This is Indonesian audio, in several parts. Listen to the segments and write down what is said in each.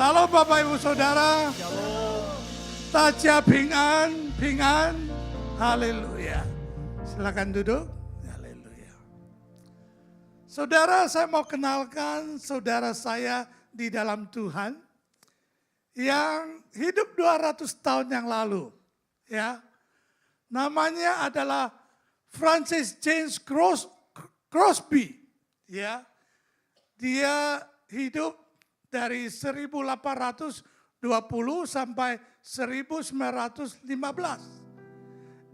Salam Bapak Ibu Saudara. Taja Ping An. Haleluya. Silakan duduk. Haleluya. Saudara, saya mau kenalkan saudara saya di dalam Tuhan yang hidup 200 tahun yang lalu. Ya. Namanya adalah Francis James Crosby. Ya. Dia hidup dari 1820 sampai 1915.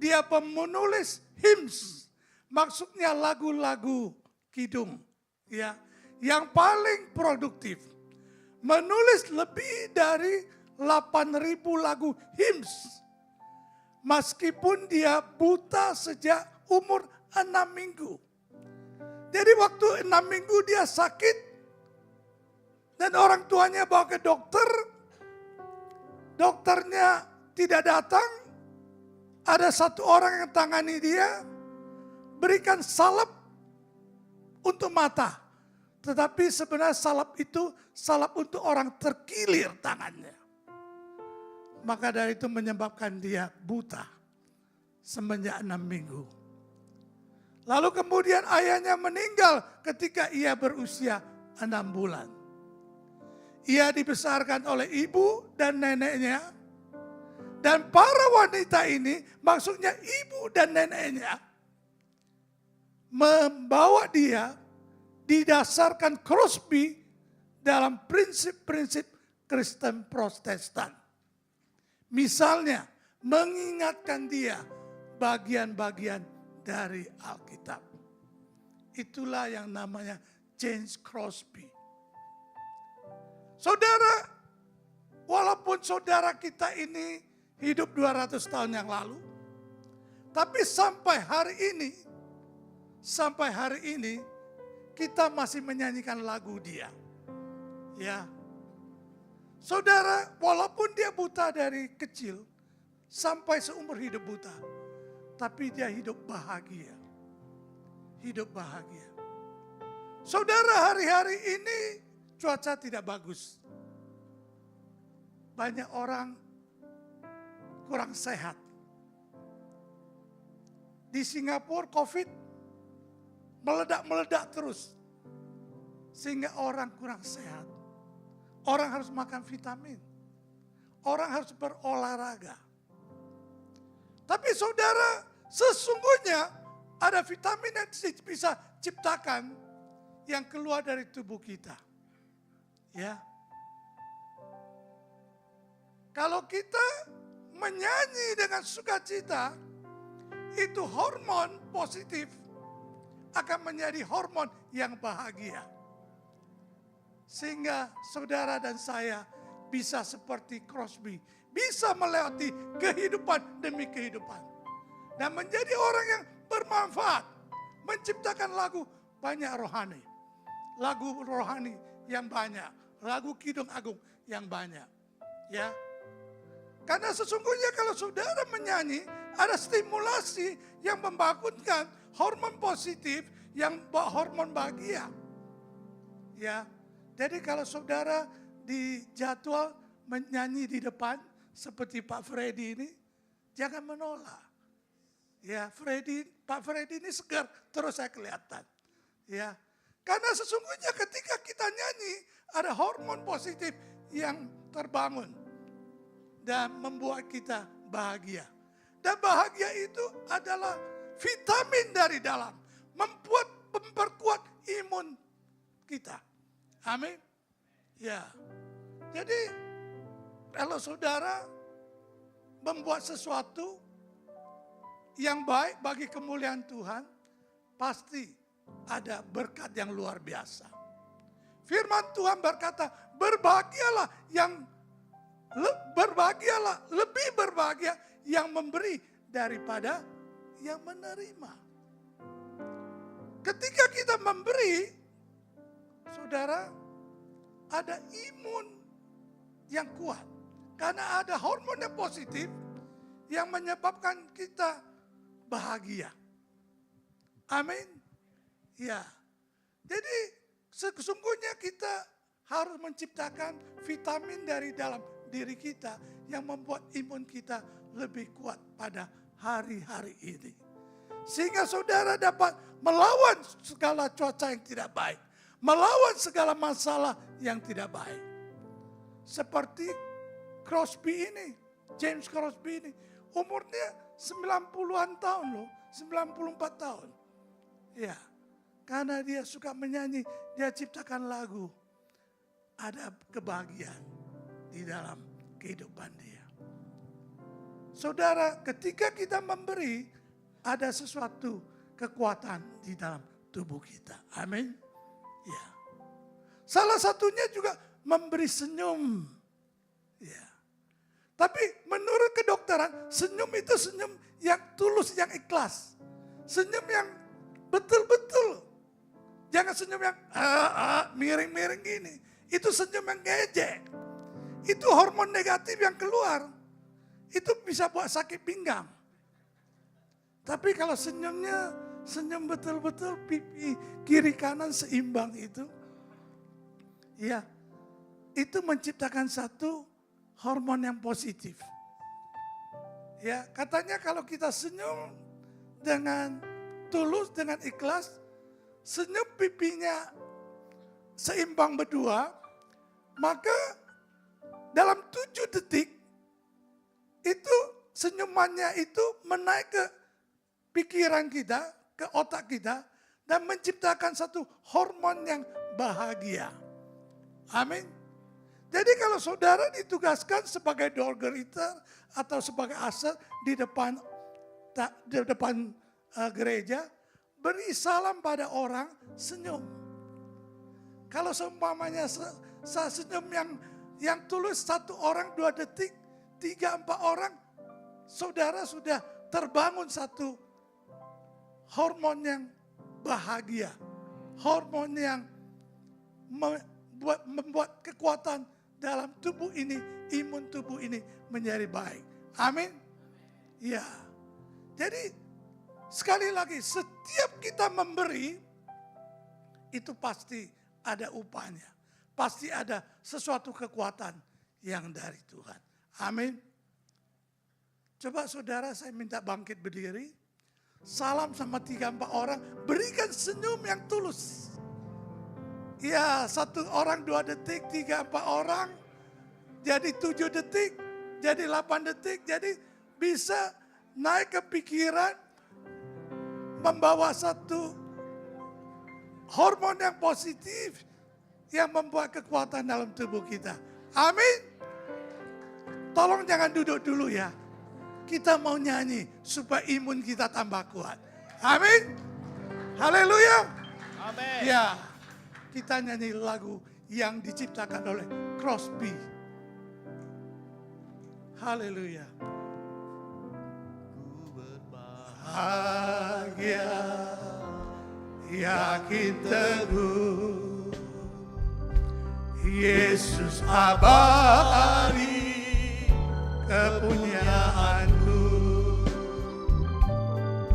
Dia penulis hymns, maksudnya lagu-lagu kidung, ya, yang paling produktif. Menulis lebih dari 8.000 lagu hymns. Meskipun dia buta sejak umur 6 minggu. Jadi waktu 6 minggu dia sakit dan orang tuanya bawa ke dokter. Dokternya tidak datang. Ada satu orang yang tangani dia, berikan salep untuk mata. Tetapi sebenarnya salep itu salep untuk orang terkilir tangannya. Maka dari itu menyebabkan dia buta semenjak 6 minggu. Lalu kemudian ayahnya meninggal ketika ia berusia 6 bulan. Ia dibesarkan oleh ibu dan neneknya. Dan para wanita ini, maksudnya ibu dan neneknya, membawa dia didasarkan Crosby dalam prinsip-prinsip Kristen Protestan. Misalnya, mengingatkan dia bagian-bagian dari Alkitab. Itulah yang namanya James Crosby. Saudara, walaupun saudara kita ini hidup 200 tahun yang lalu, tapi sampai hari ini kita masih menyanyikan lagu dia. Ya. Saudara, walaupun dia buta dari kecil sampai seumur hidup buta, tapi dia hidup bahagia. Hidup bahagia. Saudara, hari-hari ini cuaca tidak bagus. Banyak orang kurang sehat. Di Singapura COVID meledak-meledak terus. Sehingga orang kurang sehat. Orang harus makan vitamin. Orang harus berolahraga. Tapi saudara, sesungguhnya ada vitamin yang bisa ciptakan yang keluar dari tubuh kita. Ya. Kalau kita menyanyi dengan sukacita, itu hormon positif akan menjadi hormon yang bahagia. Sehingga saudara dan saya bisa seperti Crosby, bisa melewati kehidupan demi kehidupan. Dan menjadi orang yang bermanfaat, menciptakan lagu banyak rohani. Lagu rohani yang banyak, lagu Kidung Agung yang banyak. Ya. Karena sesungguhnya kalau saudara menyanyi, ada stimulasi yang membangunkan hormon positif, yang hormon bahagia. Ya, jadi kalau saudara dijadwal menyanyi di depan, seperti Pak Freddy ini, jangan menolak. Ya, Pak Freddy ini segar, terus saya kelihatan. Ya, karena sesungguhnya ketika kita nyanyi, ada hormon positif yang terbangun. Dan membuat kita bahagia. Dan bahagia itu adalah vitamin dari dalam. Memperkuat imun kita. Amin. Ya. Jadi kalau saudara membuat sesuatu yang baik bagi kemuliaan Tuhan, pasti ada berkat yang luar biasa. Firman Tuhan berkata, lebih berbahagia yang memberi daripada yang menerima. Ketika kita memberi, saudara, ada imun yang kuat. Karena ada hormon yang positif yang menyebabkan kita bahagia. Amin. Ya. Jadi sesungguhnya kita harus menciptakan vitamin dari dalam diri kita yang membuat imun kita lebih kuat pada hari-hari ini. Sehingga saudara dapat melawan segala cuaca yang tidak baik. Melawan segala masalah yang tidak baik. Seperti Crosby ini, James Crosby ini. Umurnya 90-an tahun loh, 94 tahun. Ya, karena dia suka menyanyi, dia ciptakan lagu. Ada kebahagiaan di dalam kehidupan dia. Saudara, ketika kita memberi, ada sesuatu kekuatan di dalam tubuh kita. Amin. Ya. Salah satunya juga memberi senyum. Ya. Tapi menurut kedokteran, senyum itu senyum yang tulus, yang ikhlas. Senyum yang betul-betul. Jangan senyum yang miring-miring gini. Itu senyum yang ngejek. Itu hormon negatif yang keluar. Itu bisa buat sakit pinggang. Tapi kalau senyumnya, senyum betul-betul pipi kiri kanan seimbang itu. Ya, itu menciptakan satu hormon yang positif. Ya, katanya kalau kita senyum dengan tulus, dengan ikhlas, senyum pipinya seimbang berdua, maka dalam 7 detik itu senyumannya itu menaik ke pikiran kita, ke otak kita, dan menciptakan satu hormon yang bahagia. Amin. Jadi kalau saudara ditugaskan sebagai door greeter atau sebagai usher di depan gereja, beri salam pada orang, senyum. Kalau seumpamanya senyum yang tulus 1 orang 2 detik, 3-4 orang, saudara sudah terbangun satu hormon yang bahagia. Hormon yang membuat kekuatan dalam tubuh ini, imun tubuh ini menjadi baik. Amin. Ya. Jadi sekali lagi, setiap kita memberi, itu pasti ada upahnya. Pasti ada sesuatu kekuatan yang dari Tuhan. Amin. Coba saudara, saya minta bangkit berdiri. Salam sama 3-4 orang, berikan senyum yang tulus. Ya, 1 orang 2 detik, 3-4 orang, jadi 7 detik, jadi 8 detik, jadi bisa naik ke pikiran, membawa satu hormon yang positif, yang membuat kekuatan dalam tubuh kita. Amin. Tolong jangan duduk dulu ya. Kita mau nyanyi supaya imun kita tambah kuat. Amin. Haleluya. Amin. Ya, kita nyanyi lagu yang diciptakan oleh Crosby. Haleluya. Ku Bahagia, yakin teguh, Yesus abadi kepunyaanku,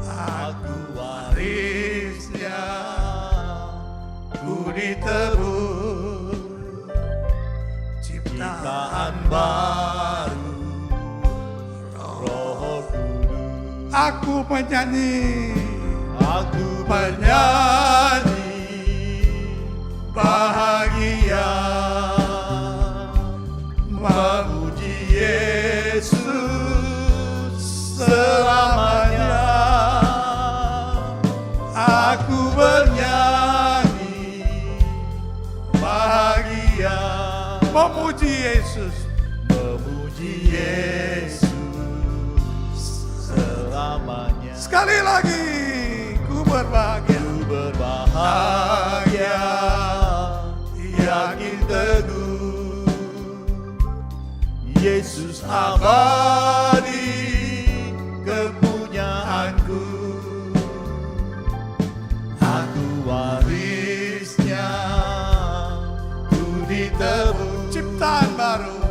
aku warisnya, ku ditebus, ciptaan baru, Roh Kudus. Aku menyanyi, bahagia, memuji Yesus selamanya. Aku bernyanyi, bahagia, memuji Yesus selamanya. Sekali lagi, ku berbahagia, yakin teguh, Yesus abadi kepunyaanku, aku warisnya, ku ditebus, ciptaan baru,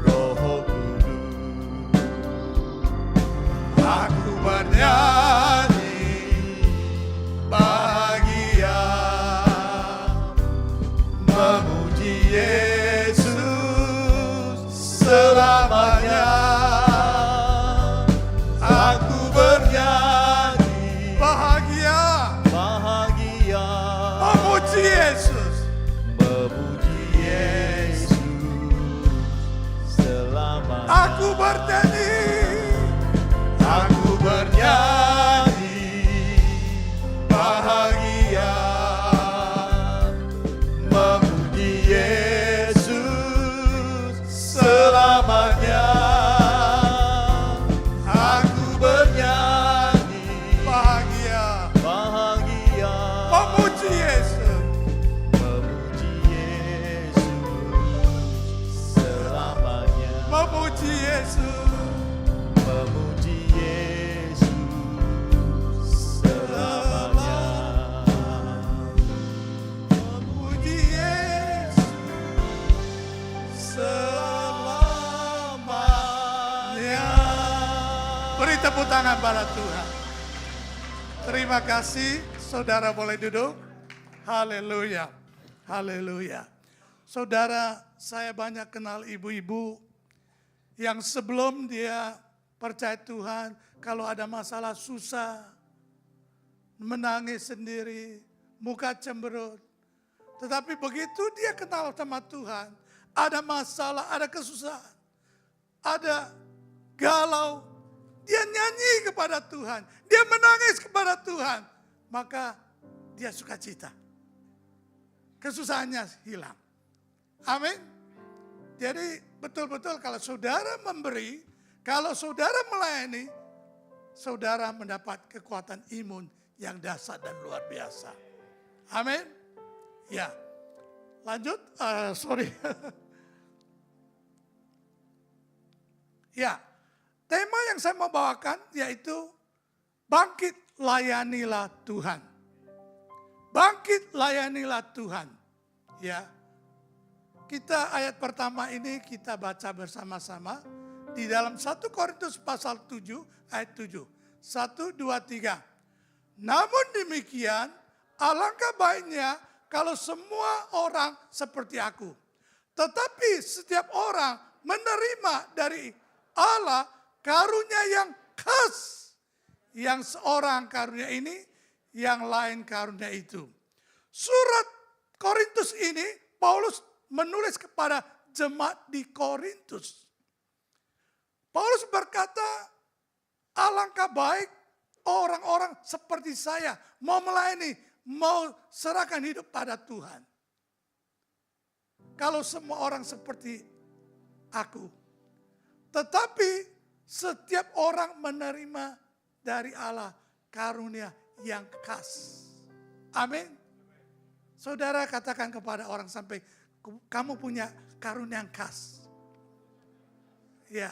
Roh Kudus. aku bernyanyi, bahagia. Yesus selamanya. Aku bernyanyi bahagia, bahagia, memuji Yesus. memuji Yesus selamanya. Aku bernyanyi, Aku bernyanyi bahagia, memuji Yesus selamanya. Aku bernyanyi bahagia, bahagia, memuji Yesus. memuji Yesus selamanya. Memuji Yesus. Memuji Yesus selamanya. Memuji Yesus selamanya. Beri tepuk tangan pada Tuhan. Terima kasih, saudara boleh duduk. Haleluya, haleluya. Saudara, saya banyak kenal ibu-ibu yang sebelum dia percaya Tuhan, kalau ada masalah susah, menangis sendiri, muka cemberut. Tetapi begitu dia kenal sama Tuhan, ada masalah, ada kesusahan, ada galau, dia nyanyi kepada Tuhan, dia menangis kepada Tuhan, maka dia sukacita. Kesusahannya hilang. Amin. Jadi betul-betul kalau saudara memberi, kalau saudara melayani, saudara mendapat kekuatan imun yang dahsyat dan luar biasa. Amin. Ya. Lanjut, sorry. Ya, tema yang saya mau bawakan yaitu bangkit layanilah Tuhan. Bangkit layanilah Tuhan. Ya. Kita ayat pertama ini kita baca bersama-sama di dalam 1 Korintus pasal 7 ayat 7. 1, 2, 3. Namun demikian alangkah baiknya kalau semua orang seperti aku. Tetapi setiap orang menerima dari Allah karunia yang khas. Yang seorang karunia ini, yang lain karunia itu. Surat Korintus ini Paulus menulis kepada jemaat di Korintus. Paulus berkata, alangkah baik orang-orang seperti saya mau melayani, mau serahkan hidup pada Tuhan. Kalau semua orang seperti aku. Tetapi setiap orang menerima dari Allah karunia yang khas. Amin. Saudara katakan kepada orang sampai, kamu punya karunia yang khas. Ya,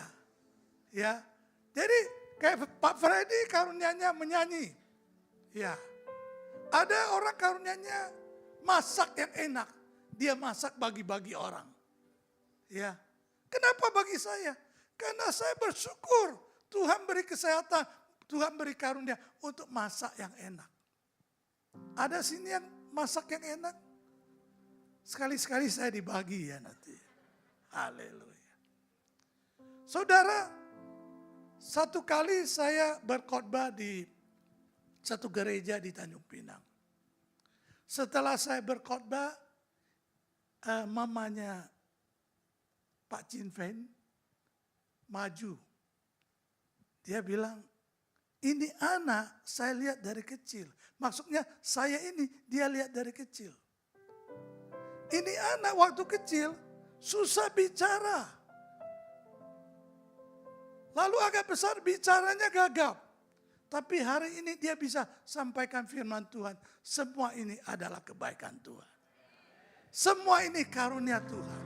ya. Jadi kayak Pak Freddy karunianya menyanyi. Ya, ada orang karunianya masak yang enak. Dia masak bagi-bagi orang. Ya, kenapa bagi saya? Karena saya bersyukur Tuhan beri kesehatan, Tuhan beri karunia untuk masak yang enak. Ada sini yang masak yang enak? Sekali-sekali saya dibagi ya nanti. Haleluya. Saudara, satu kali saya berkhotbah di satu gereja di Tanjung Pinang. Setelah saya berkhotbah, mamanya Pak Chin Fen maju. Dia bilang, ini anak saya lihat dari kecil. Maksudnya saya ini dia lihat dari kecil. Ini anak waktu kecil susah bicara. Lalu agak besar bicaranya gagap. Tapi hari ini dia bisa sampaikan firman Tuhan. Semua ini adalah kebaikan Tuhan. Semua ini karunia Tuhan.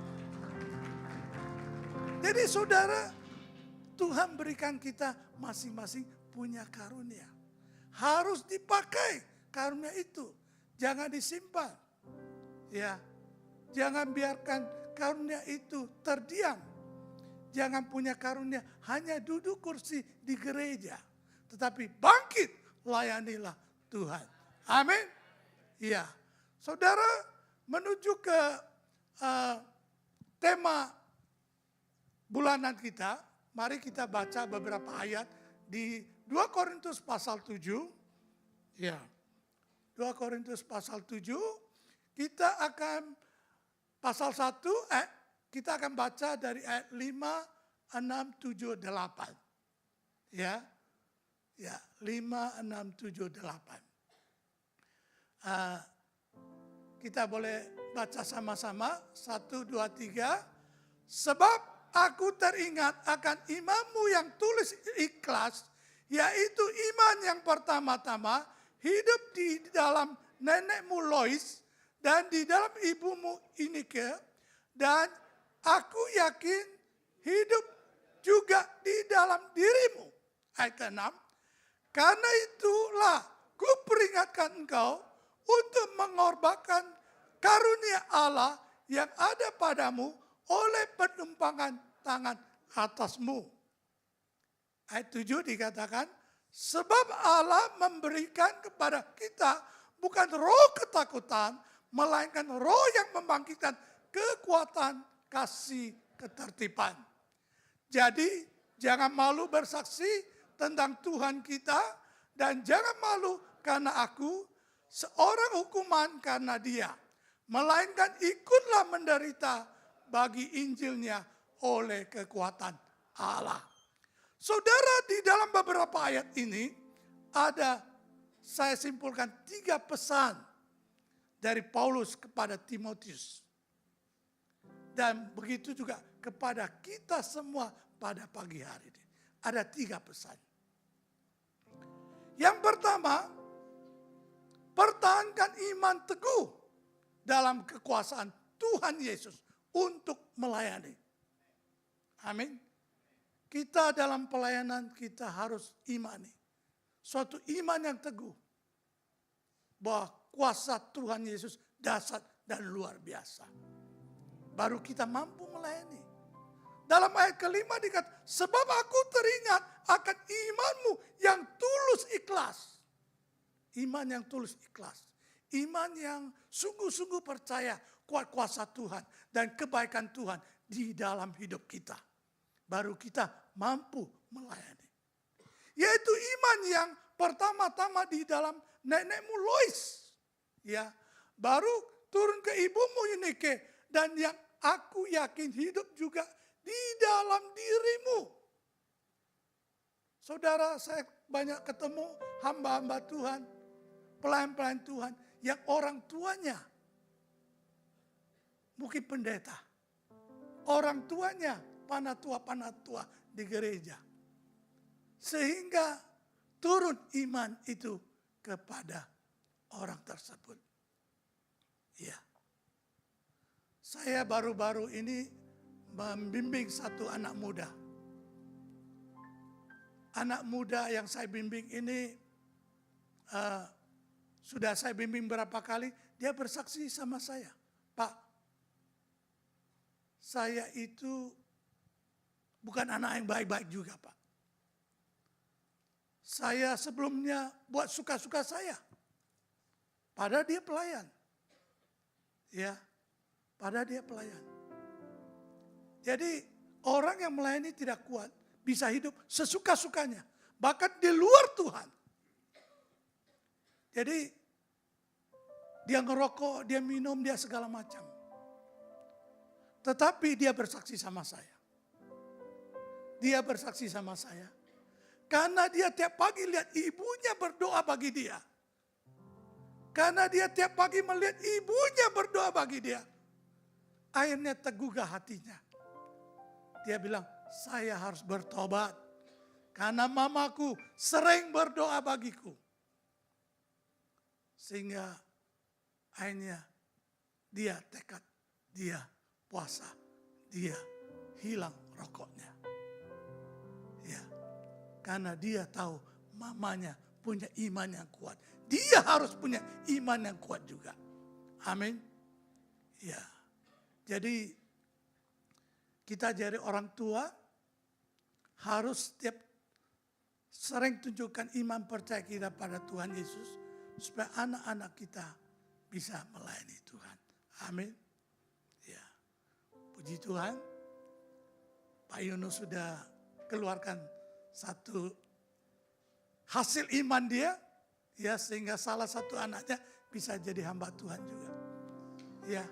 Jadi saudara, Tuhan berikan kita masing-masing punya karunia. Harus dipakai karunia itu. Jangan disimpan. Ya. Jangan biarkan karunia itu terdiam. Jangan punya karunia hanya duduk kursi di gereja. Tetapi bangkit layanilah Tuhan. Amin. Iya. Saudara menuju ke tema bulanan kita, mari kita baca beberapa ayat di 2 Korintus pasal 7. Ya, 2 Korintus pasal 7, kita akan pasal 1, kita akan baca dari ayat 5, 6, 7, 8. Ya, 5, 6, 7, 8. Kita boleh baca sama-sama, 1, 2, 3. Sebab aku teringat akan imanmu yang tulus ikhlas, yaitu iman yang pertama-tama hidup di dalam nenekmu Lois dan di dalam ibumu Inike, dan aku yakin hidup juga di dalam dirimu. Ayat 6. Karena itulah ku peringatkan engkau untuk mengorbankan karunia Allah yang ada padamu oleh penumpangan tangan atasmu. Ayat 7 dikatakan, sebab Allah memberikan kepada kita bukan roh ketakutan, melainkan roh yang membangkitkan kekuatan, kasih, ketertiban. Jadi jangan malu bersaksi tentang Tuhan kita, dan jangan malu karena aku seorang hukuman karena dia. Melainkan ikutlah menderita bagi Injilnya oleh kekuatan Allah. Saudara, di dalam beberapa ayat ini ada, saya simpulkan 3 pesan dari Paulus kepada Timotius. Dan begitu juga kepada kita semua pada pagi hari ini. Ada 3 pesan. Yang pertama, pertahankan iman teguh dalam kekuasaan Tuhan Yesus untuk melayani. Amin. Kita dalam pelayanan kita harus imani. Suatu iman yang teguh. Bahwa kuasa Tuhan Yesus dahsyat dan luar biasa. Baru kita mampu melayani. Dalam ayat kelima dikatakan, sebab aku teringat akan imanmu yang tulus ikhlas. Iman yang tulus ikhlas. Iman yang sungguh-sungguh percaya kuat kuasa Tuhan dan kebaikan Tuhan di dalam hidup kita. Baru kita mampu melayani. Yaitu iman yang pertama-tama di dalam nenekmu Lois. Ya, baru turun ke ibumu Yunike, dan yang aku yakin hidup juga di dalam dirimu. Saudara, saya banyak ketemu hamba-hamba Tuhan, pelayan-pelayan Tuhan yang orang tuanya mungkin pendeta. Orang tuanya panatua di gereja. Sehingga turun iman itu kepada orang tersebut. Ya. Saya baru-baru ini membimbing satu anak muda. Anak muda yang saya bimbing ini sudah saya bimbing berapa kali, dia bersaksi sama saya. Pak, saya itu bukan anak yang baik-baik juga, Pak. Saya sebelumnya buat suka-suka saya. Padahal dia pelayan. Ya, padahal dia pelayan. Jadi orang yang melayani tidak kuat, bisa hidup sesuka-sukanya. Bahkan di luar Tuhan. Jadi dia ngerokok, dia minum, dia segala macam. Tetapi dia bersaksi sama saya. Dia bersaksi sama saya. Karena dia tiap pagi lihat ibunya berdoa bagi dia. Karena dia tiap pagi melihat ibunya berdoa bagi dia. Akhirnya tergugah hatinya. Dia bilang, saya harus bertobat. Karena mamaku sering berdoa bagiku. Sehingga akhirnya dia tekad, dia puasa, dia hilang rokoknya. Ya, karena dia tahu mamanya punya iman yang kuat. Dia harus punya iman yang kuat juga. Amin. Ya, jadi kita jadi orang tua harus setiap sering tunjukkan iman percaya kita pada Tuhan Yesus. Supaya anak-anak kita bisa melayani Tuhan. Amin. Ya. Puji Tuhan, Pak Yunus sudah keluarkan satu hasil iman dia, ya, sehingga salah satu anaknya bisa jadi hamba Tuhan juga. Ya,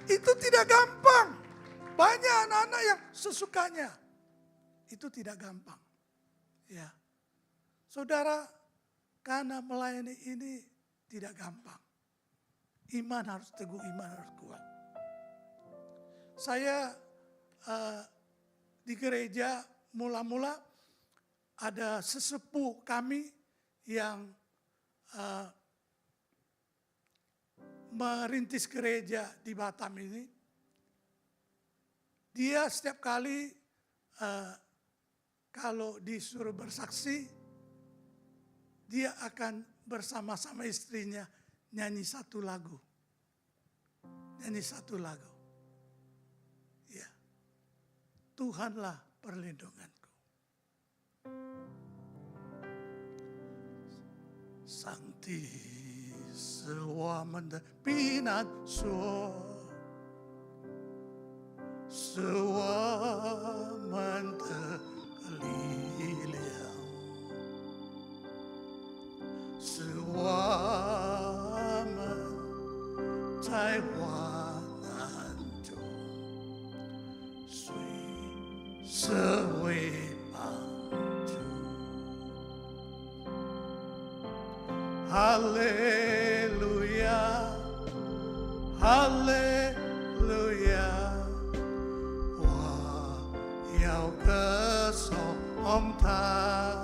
itu tidak gampang. Banyak anak-anak yang sesukanya. Itu tidak gampang. Ya. Saudara, karena melayani ini tidak gampang. Iman harus teguh, iman harus kuat. Saya di gereja mula-mula ada sesepuh kami yang merintis gereja di Batam ini. Dia setiap kali kalau disuruh bersaksi, dia akan bersama-sama istrinya nyanyi satu lagu. Nyanyi satu lagu. Ya. Tuhanlah perlindunganku. Sancti selamanda pinan so selamanda liliang selamanda Taiwan anjo sui sewe anjo Haleluya Haleluya Wa yao ke song ta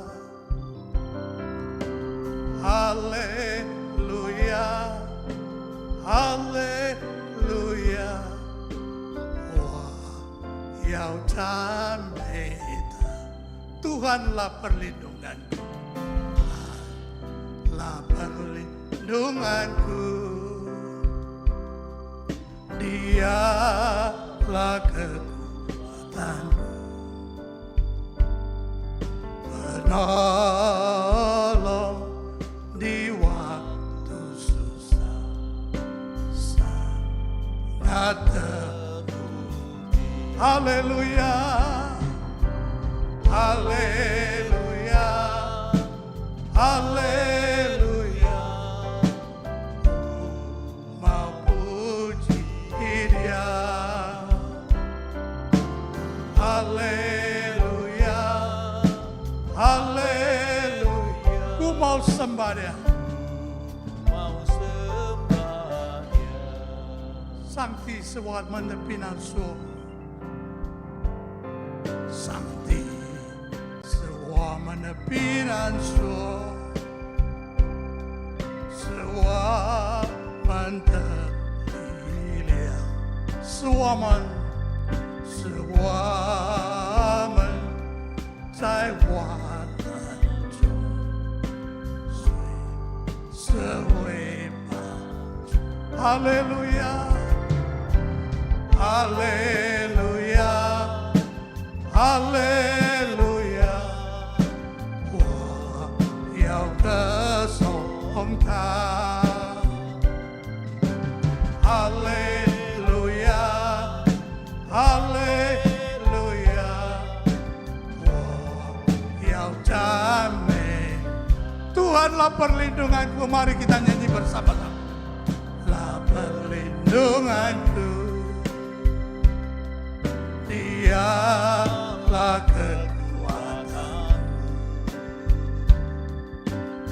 Haleluya Haleluya Wa yao chan meta Tuhanlah perlindunganku Tuhanlah perlindunganku Dialah kekuatanku Penolong di waktu susah sangat terbukti. Haleluya Haleluya Haleluya mau puji Dia Haleluya Haleluya ku mau sembah Dia Mau sembah Dia. Sancti sewat mendepinan suo Sancti sewat mendepinan suo Sewat mendepinan Suaman Suaman 在我的中，随社会帮助。哈利路亚，哈利路亚，哈利路亚，我要歌颂他。哈利路亚，哈利。Tuhanlah perlindunganku, mari kita nyanyi bersama-sama. Lah perlindunganku, Dialah kekuatanku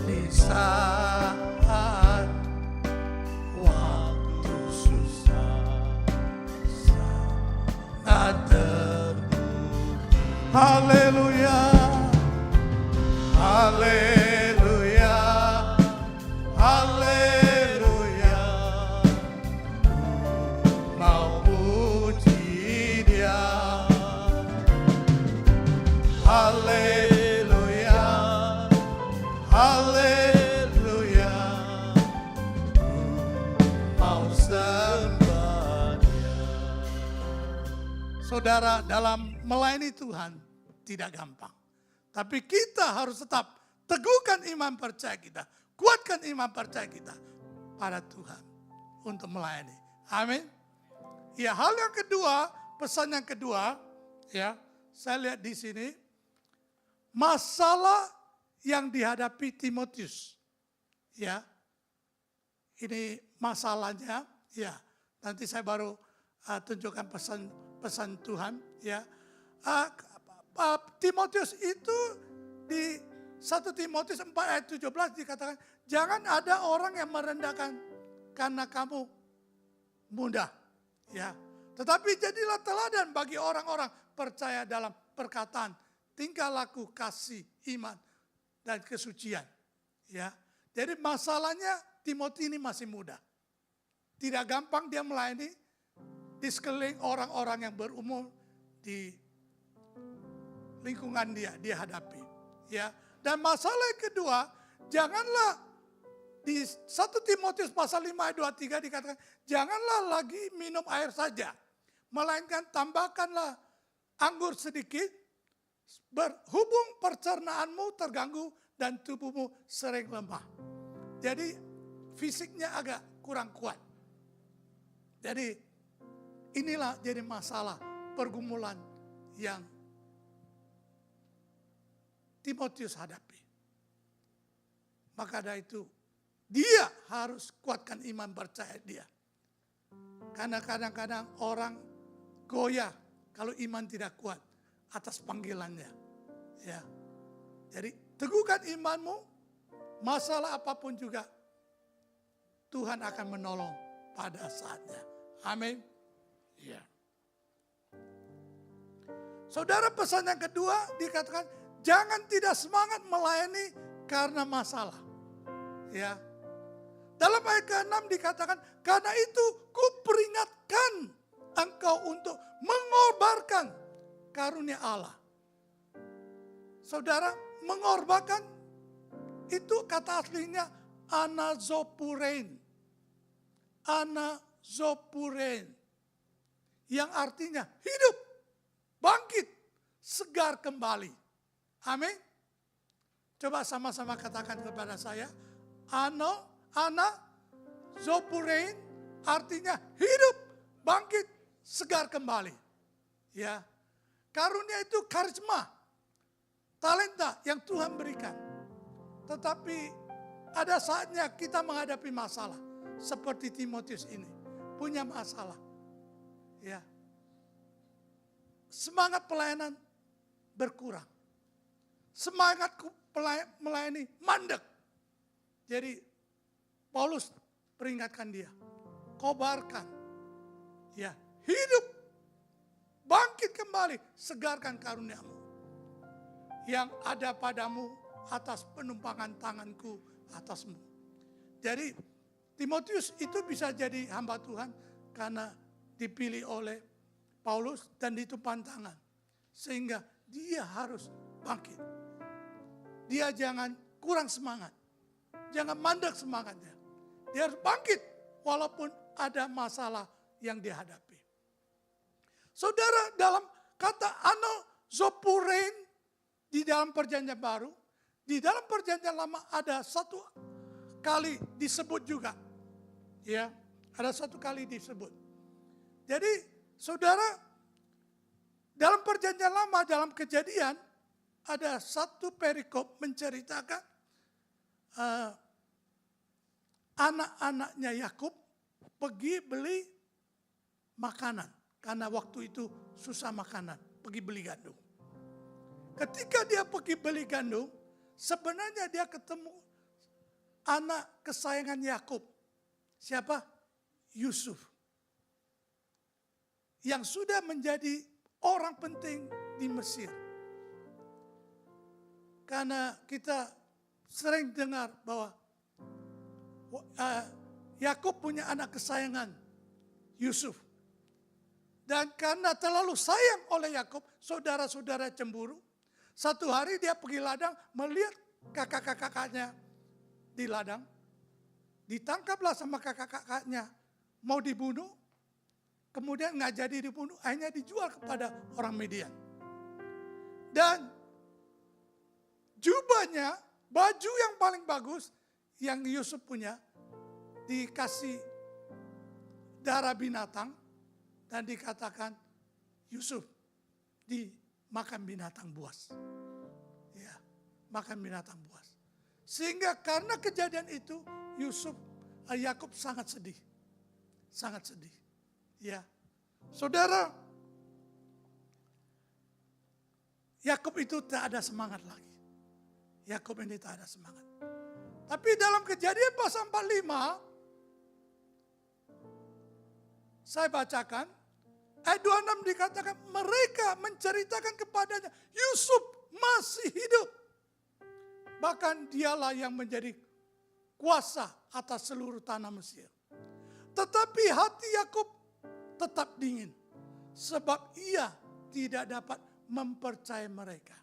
di saat waktu susah sangat terbukti. Haleluya. Haleluya, haleluya, mau puji Dia. Haleluya, haleluya, mau sembah Dia. Saudara, dalam melayani Tuhan tidak gampang. Tapi kita harus tetap teguhkan iman percaya kita. Kuatkan iman percaya kita pada Tuhan untuk melayani. Amin. Ya, hal yang kedua, pesan yang kedua, ya, saya lihat di sini, masalah yang dihadapi Timotius, ya, ini masalahnya, ya, nanti saya baru tunjukkan pesan Tuhan, ya. Timotius itu di 1 Timotius 4 ayat 17 dikatakan, jangan ada orang yang merendahkan karena kamu mudah, ya. Tetapi jadilah teladan bagi orang-orang percaya dalam perkataan, tingkah laku, kasih, iman, dan kesucian. Ya, jadi masalahnya Timotius ini masih muda. Tidak gampang dia melayani di sekeliling orang-orang yang berumur di lingkungan dia hadapi. Ya, dan masalah yang kedua, janganlah di 1 Timotius pasal 5 ayat 23 dikatakan, janganlah lagi minum air saja, melainkan tambahkanlah anggur sedikit, berhubung pencernaanmu terganggu dan tubuhmu sering lemah. Jadi fisiknya agak kurang kuat. Jadi inilah jadi masalah pergumulan yang Timotius hadapi. Maka dari itu dia harus kuatkan iman percaya dia. Karena kadang-kadang orang goyah kalau iman tidak kuat atas panggilannya. Ya. Jadi teguhkan imanmu, masalah apapun juga Tuhan akan menolong pada saatnya. Amin. Ya. Saudara, pesan yang kedua dikatakan jangan tidak semangat melayani karena masalah. Ya. Dalam ayat ke-6 dikatakan, karena itu kuperingatkan engkau untuk mengorbankan karunia Allah. Saudara, mengorbankan itu kata aslinya anazopurein. Anazopurein. Yang artinya hidup, bangkit, segar kembali. Amin. Coba sama-sama katakan kepada saya. Anazopurein artinya hidup, bangkit, segar kembali. Ya. Karunia itu karisma, talenta yang Tuhan berikan. Tetapi ada saatnya kita menghadapi masalah. Seperti Timotius ini. Punya masalah. Ya. Semangat pelayanan berkurang. Semangat melayani mandek. Jadi Paulus peringatkan dia. Kobarkan. Ya, hidup. Bangkit kembali. Segarkan karuniamu. Yang ada padamu atas penumpangan tanganku atasmu. Jadi Timotius itu bisa jadi hamba Tuhan karena dipilih oleh Paulus dan ditumpang tangan. Sehingga dia harus bangkit. Dia jangan kurang semangat. Jangan mandek semangatnya. Dia harus bangkit walaupun ada masalah yang dihadapi. Saudara, dalam kata anazopurein di dalam perjanjian baru, di dalam perjanjian lama ada satu kali disebut juga. Ya, ada satu kali disebut. Jadi, saudara, dalam perjanjian lama, dalam Kejadian, ada satu perikop menceritakan anak-anaknya Yakub pergi beli makanan. Karena waktu itu susah makanan, pergi beli gandum. Ketika dia pergi beli gandum, sebenarnya dia ketemu anak kesayangan Yakub. Siapa? Yusuf. Yang sudah menjadi orang penting di Mesir. Karena kita sering dengar bahwa Yakub punya anak kesayangan, Yusuf. Dan karena terlalu sayang oleh Yakub, saudara-saudara cemburu. Satu hari dia pergi ladang melihat kakak-kakaknya di ladang. Ditangkaplah sama kakak-kakaknya, mau dibunuh. Kemudian nggak jadi dibunuh, akhirnya dijual kepada orang Midian. Dan jubahnya, baju yang paling bagus yang Yusuf punya, dikasih darah binatang dan dikatakan Yusuf dimakan binatang buas. Ya, makan binatang buas. Sehingga karena kejadian itu Yakub sangat sedih. Sangat sedih. Ya. Saudara, Yakub itu tak ada semangat lagi. Yakub ini tak ada semangat. Tapi dalam Kejadian pasal 45, saya bacakan, ayat 26 dikatakan mereka menceritakan kepadanya, Yusuf masih hidup. Bahkan dialah yang menjadi kuasa atas seluruh tanah Mesir. Tetapi hati Yakub tetap dingin. Sebab ia tidak dapat mempercayai mereka.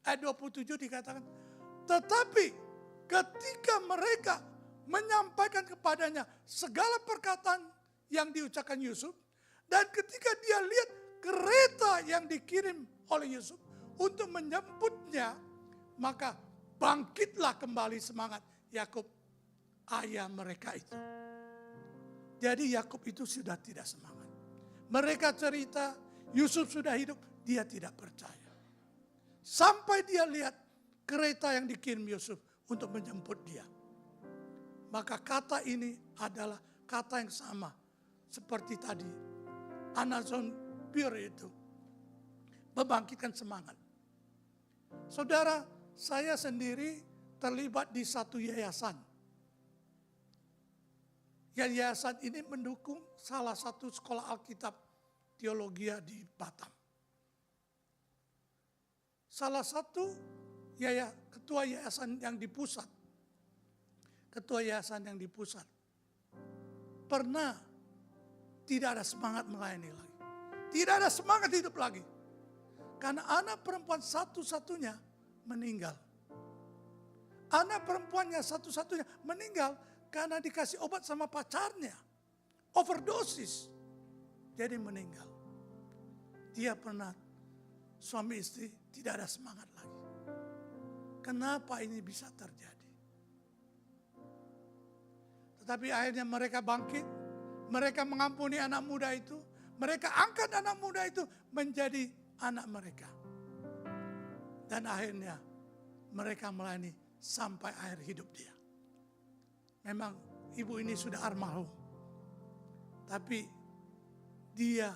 Ayat 27 dikatakan, tetapi ketika mereka menyampaikan kepadanya segala perkataan yang diucapkan Yusuf, dan ketika dia lihat kereta yang dikirim oleh Yusuf untuk menjemputnya, maka bangkitlah kembali semangat Yakub, ayah mereka itu. Jadi Yakub itu sudah tidak semangat. Mereka cerita Yusuf sudah hidup, dia tidak percaya. Sampai dia lihat kereta yang dikirim Yusuf untuk menjemput dia. Maka kata ini adalah kata yang sama seperti tadi. Anazon pure itu. Membangkitkan semangat. Saudara, saya sendiri terlibat di satu yayasan. Yayasan ini mendukung salah satu sekolah Alkitab teologi di Batam. Salah satu ketua yayasan yang di pusat. Ketua yayasan yang di pusat. Pernah tidak ada semangat melayani lagi. Tidak ada semangat hidup lagi. Karena anak perempuan satu-satunya meninggal. Anak perempuannya satu-satunya meninggal karena dikasih obat sama pacarnya. Overdosis. Jadi meninggal. Dia pernah suami istri tidak ada semangat lagi. Kenapa ini bisa terjadi? Tetapi akhirnya mereka bangkit. Mereka mengampuni anak muda itu. Mereka angkat anak muda itu menjadi anak mereka. Dan akhirnya mereka melayani sampai akhir hidup dia. Memang ibu ini sudah almarhum. Tapi dia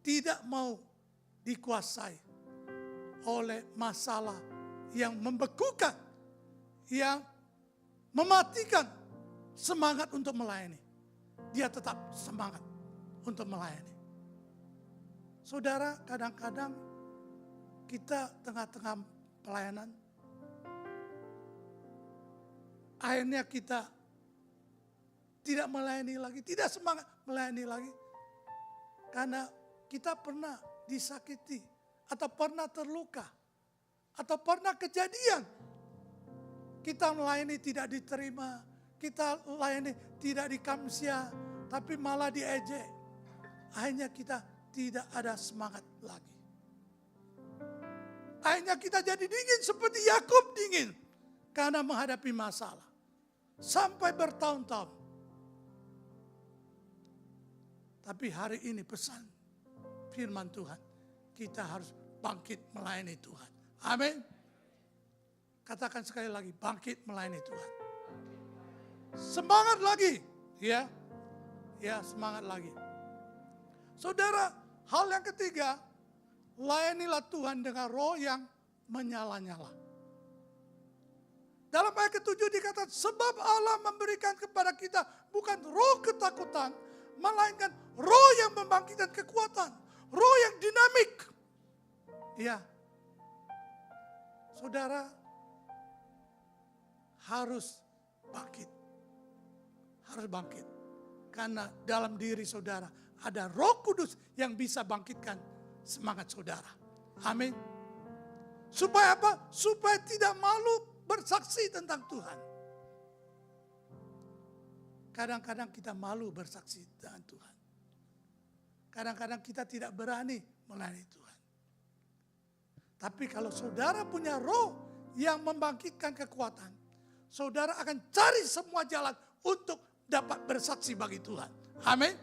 tidak mau dikuasai oleh masalah yang membekukan, yang mematikan semangat untuk melayani. Dia tetap semangat untuk melayani. Saudara, kadang-kadang kita tengah-tengah pelayanan, akhirnya kita tidak melayani lagi, tidak semangat melayani lagi. Karena kita pernah disakiti, atau pernah terluka, atau pernah kejadian. Kita melayani tidak diterima, kita melayani tidak dikamsia, tapi malah diejek. Akhirnya kita tidak ada semangat lagi. Akhirnya kita jadi dingin seperti Yakub dingin. Karena menghadapi masalah. Sampai bertahun-tahun. Tapi hari ini pesan firman Tuhan. Kita harus bangkit melayani Tuhan. Amin. Katakan sekali lagi, bangkit melayani Tuhan. Semangat lagi. Ya, semangat lagi. Saudara, hal yang ketiga, layanilah Tuhan dengan roh yang menyala-nyala. Dalam ayat ke-7 dikatakan, sebab Allah memberikan kepada kita bukan roh ketakutan, melainkan roh yang membangkitkan kekuatan, roh yang dinamik. Ya, saudara harus bangkit. Harus bangkit. Karena dalam diri saudara ada Roh Kudus yang bisa bangkitkan semangat saudara. Amin. Supaya apa? Supaya tidak malu bersaksi tentang Tuhan. Kadang-kadang kita malu bersaksi dengan Tuhan. Kadang-kadang kita tidak berani melayani Tuhan. Tapi kalau saudara punya roh yang membangkitkan kekuatan, saudara akan cari semua jalan untuk dapat bersaksi bagi Tuhan. Amin.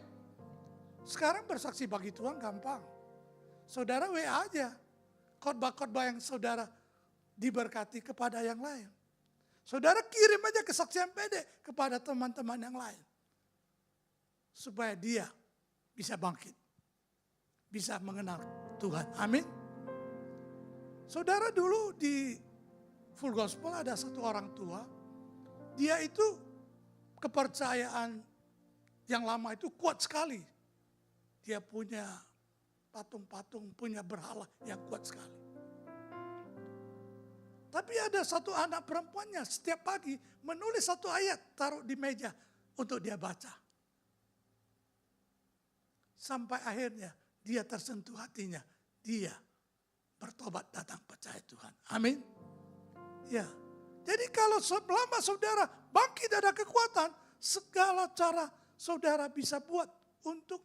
Sekarang bersaksi bagi Tuhan gampang. saudara WA aja. Khotbah-khotbah yang saudara diberkati kepada yang lain. Saudara kirim aja kesaksian pendek kepada teman-teman yang lain. Supaya dia bisa bangkit. Bisa mengenal Tuhan. Amin. Saudara dulu di Full Gospel ada satu orang tua. Dia itu kepercayaan yang lama itu kuat sekali. Dia punya patung-patung, punya berhala yang kuat sekali. Tapi ada satu anak perempuannya setiap pagi menulis satu ayat taruh di meja untuk dia baca. Sampai akhirnya dia tersentuh hatinya. Dia bertobat datang percaya Tuhan. Amin. Ya. Jadi kalau selama saudara bangkit ada kekuatan, segala cara saudara bisa buat untuk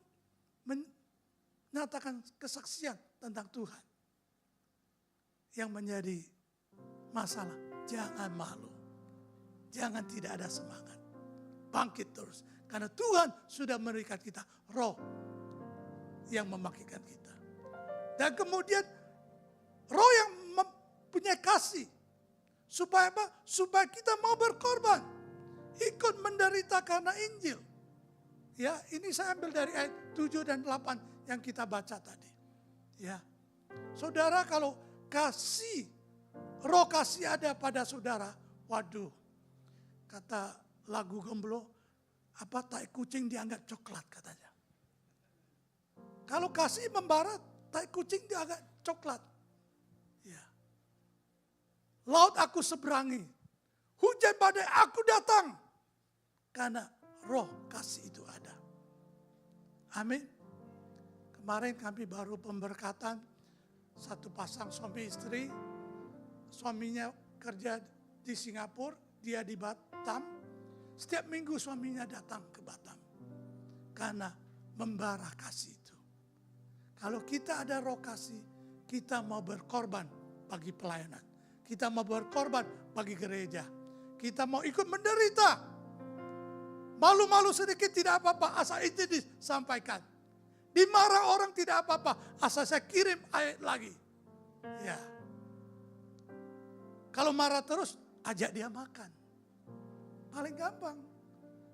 menyatakan kesaksian tentang Tuhan. Yang menjadi masalah, jangan malu. Jangan tidak ada semangat. Bangkit terus. Karena Tuhan sudah memberikan kita roh yang membangkitkan kita. Dan kemudian roh yang mempunyai kasih. Supaya apa? Supaya kita mau berkorban. Ikut menderita karena Injil. Ya, ini saya ambil dari ayat 7 dan 8 yang kita baca tadi. Ya. Saudara kalau roh kasih ada pada saudara, waduh. Kata lagu Gemblo, tai kucing dianggap coklat katanya. Kalau kasih membara, tai kucing dianggap coklat. Ya. Laut aku seberangi, hujan badai aku datang. Karena roh kasih itu ada. Amin. Kemarin kami baru pemberkatan satu pasang suami istri. Suaminya kerja di Singapura, dia di Batam. Setiap minggu suaminya datang ke Batam. Karena membara kasih itu. Kalau kita ada roh kasih, kita mau berkorban bagi pelayanan. Kita mau berkorban bagi gereja. Kita mau ikut menderita. Malu-malu sedikit tidak apa-apa, asal itu disampaikan. Dimarah orang tidak apa-apa, asal saya kirim ayat lagi. Ya. Kalau marah terus, ajak dia makan. Paling gampang.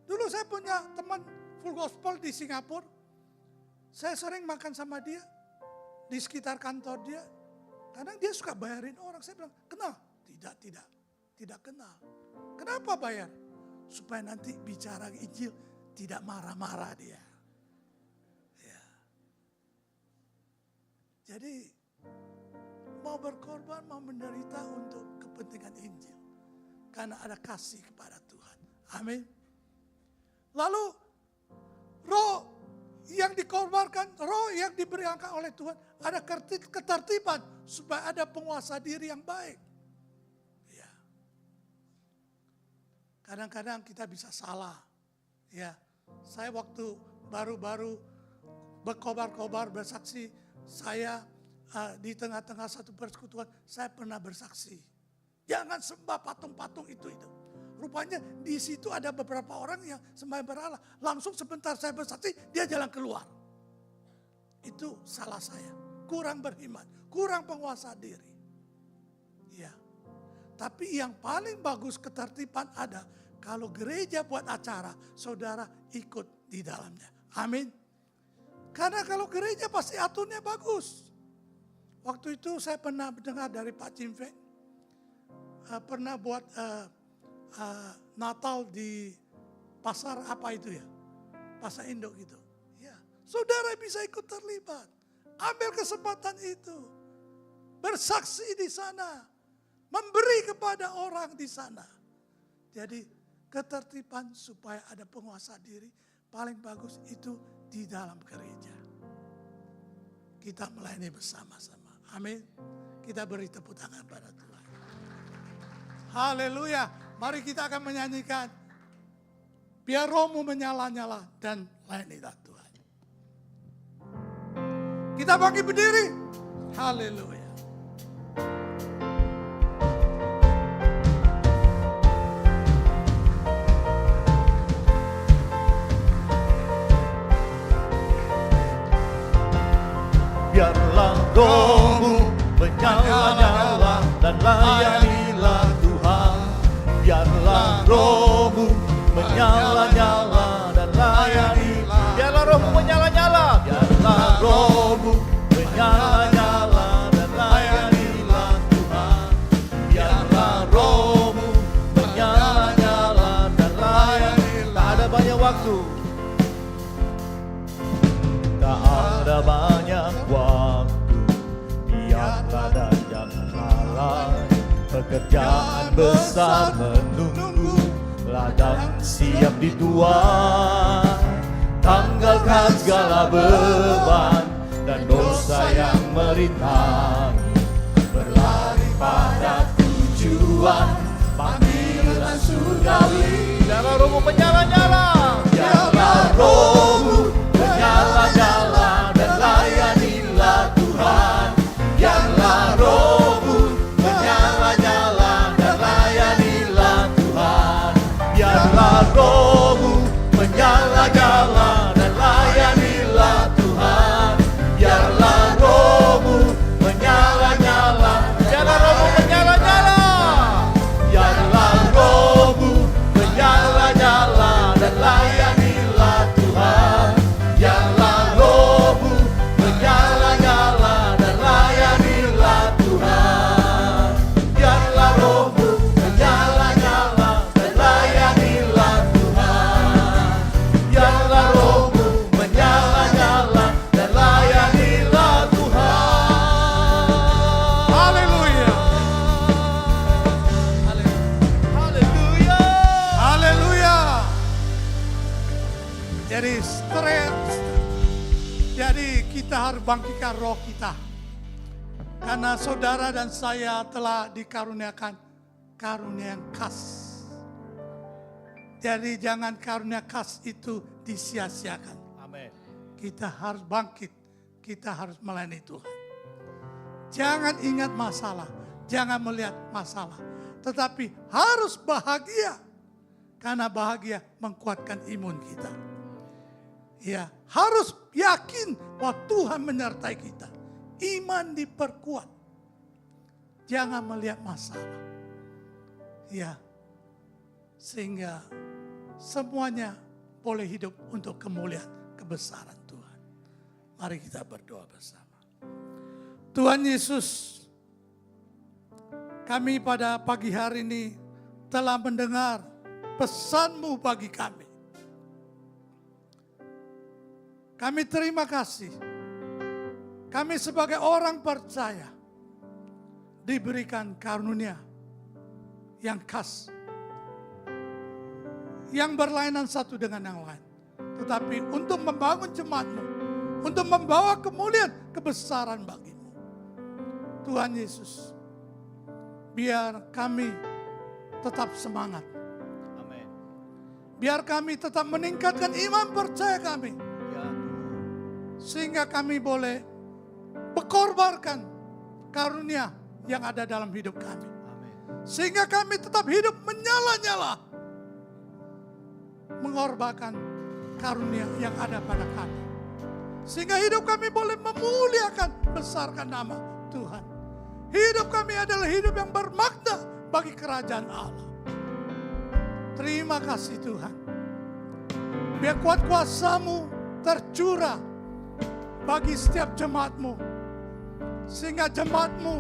Dulu saya punya teman Full Gospel di Singapura. Saya sering makan sama dia di sekitar kantor dia. Kadang dia suka bayarin orang. Saya bilang, kenal? Tidak kenal. Kenapa bayar? Supaya nanti bicara Injil tidak marah-marah dia. Ya. Jadi mau berkorban, mau menderita untuk kepentingan Injil. Karena ada kasih kepada Tuhan. Amin. Lalu roh yang dikorbankan, roh yang diberikan oleh Tuhan, ada ketertiban supaya ada penguasa diri yang baik. Ya. Kadang-kadang kita bisa salah. Ya, saya waktu baru-baru berkobar-kobar bersaksi, saya di tengah-tengah satu persekutuan, saya pernah bersaksi. Jangan sembah patung-patung itu. Rupanya di situ ada beberapa orang yang sembah berhala. Langsung sebentar saya bersaksi, dia jalan keluar. Itu salah saya. Kurang beriman, kurang penguasa diri. Ya. Tapi yang paling bagus ketertiban ada kalau gereja buat acara, saudara ikut di dalamnya. Amin. Karena kalau gereja pasti aturnya bagus. Waktu itu saya pernah mendengar dari Pak Cim Feng, pernah buat Natal di pasar apa itu ya, pasar Indo gitu. Ya, saudara bisa ikut terlibat, ambil kesempatan itu, bersaksi di sana, memberi kepada orang di sana. Jadi ketertiban supaya ada penguasa diri paling bagus itu di dalam gereja. Kita melayani bersama-sama. Amin. Kita beri tepuk tangan pada Tuhan. Haleluya. Mari kita akan menyanyikan. Biar rohmu menyala-nyala dan layanilah Tuhan. Kita bangkit berdiri. Haleluya. Biarlah rohmu menyala-nyala dan layanilah Tuhan. Biarlah rohmu menyala-nyala dan layanilah. Biarlah rohmu menyala-nyala. Biarlah rohmu menyala-nyala dan layanilah Tuhan. Biarlah rohmu menyala-nyala dan layanilah. Tak ada banyak waktu. Tak ada banyak waktu. Biarlah dan jangan lalai. Pekerjaan besar menunggu, ladang siap dituai. Tanggalkan segala beban dan dosa yang merintangi. Berlari pada tujuan panggilan surgawi. Biarlah rohmu menyala-nyala. Biarlah rohmu menyala-nyala dan layanilah Tuhan. Biarlah rohmu menyala-nyala dan layanilah Tuhan. Biarlah rohmu menyala-nyala dan layanilah Tuhan. Biarlah rohmu menyala-nyala. Biarlah rohmu menyala-nyala. Biarlah rohmu menyala-nyala dan layanilah Tuhan. Biarlah rohmu menyala-nyala dan layanilah Tuhan. Biarlah rohmu menyala-nyala dan layanilah Tuhan. Biarlah rohmu menyala-nyala dan layanilah Tuhan. Haleluya. Haleluya. Haleluya. Jadi kita harus bangkitkan roh kita. Karena saudara dan saya telah dikaruniakan karunia yang khas. Jadi jangan karunia khas itu disia-siakan. Amin. Kita harus bangkit. Kita harus melayani Tuhan. Jangan ingat masalah. Jangan melihat masalah. Tetapi harus bahagia. Karena bahagia menguatkan imun kita. Ya, harus yakin bahwa Tuhan menyertai kita. Iman diperkuat. Jangan melihat masalah. Ya. Sehingga semuanya boleh hidup untuk kemuliaan kebesaran Tuhan. Mari kita berdoa bersama. Tuhan Yesus, kami pada pagi hari ini telah mendengar pesan-Mu bagi kami. Kami terima kasih. Kami sebagai orang percaya diberikan karunia yang khas. Yang berlainan satu dengan yang lain. Tetapi untuk membangun jemaat-Mu. Untuk membawa kemuliaan kebesaran bagi-Mu. Tuhan Yesus, biar kami tetap semangat. Amin. Biar kami tetap meningkatkan iman percaya kami. Ya Tuhan. Sehingga kami boleh berkorbankan karunia yang ada dalam hidup kami. Amin. Sehingga kami tetap hidup menyala-nyala. Mengorbankan karunia yang ada pada kami. Sehingga hidup kami boleh memuliakan, besarkan nama Tuhan. Hidup kami adalah hidup yang bermakna bagi kerajaan Allah. Terima kasih Tuhan. Biar kuat kuasa-Mu tercurah bagi setiap jemaat-Mu. Sehingga jemaat-Mu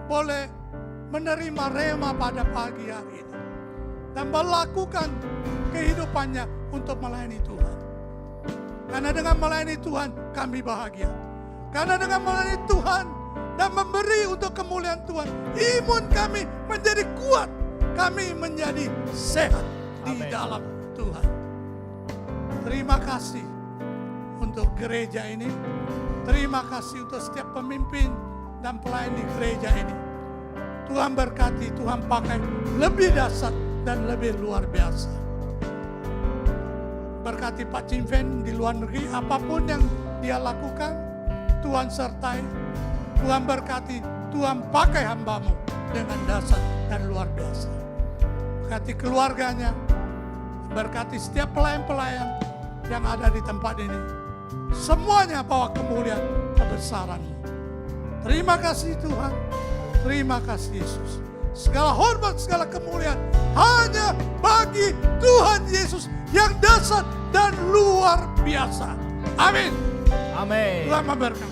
boleh menerima rema pada pagi hari ini. Dan melakukan kehidupannya untuk melayani Tuhan. Karena dengan melayani Tuhan kami bahagia. Karena dengan melayani Tuhan dan memberi untuk kemuliaan Tuhan, imun kami menjadi kuat. Kami menjadi sehat di Amin. dalam Tuhan. Terima kasih untuk gereja ini. Terima kasih untuk setiap pemimpin dan pelayan di gereja ini. Tuhan berkati, Tuhan pakai lebih dahsyat dan lebih luar biasa. Berkati Pak Chin Fen di luar negeri, apapun yang dia lakukan, Tuhan sertai. Tuhan berkati, Tuhan pakai hamba-Mu dengan dahsyat dan luar biasa. Berkati keluarganya, berkati setiap pelayan-pelayan yang ada di tempat ini. Semuanya bawa kemuliaan kebesaran-Mu. Terima kasih Tuhan. Terima kasih Yesus. Segala hormat, segala kemuliaan hanya bagi Tuhan Yesus yang dahsyat dan luar biasa. Amin. Amin. Tuhan memberkati.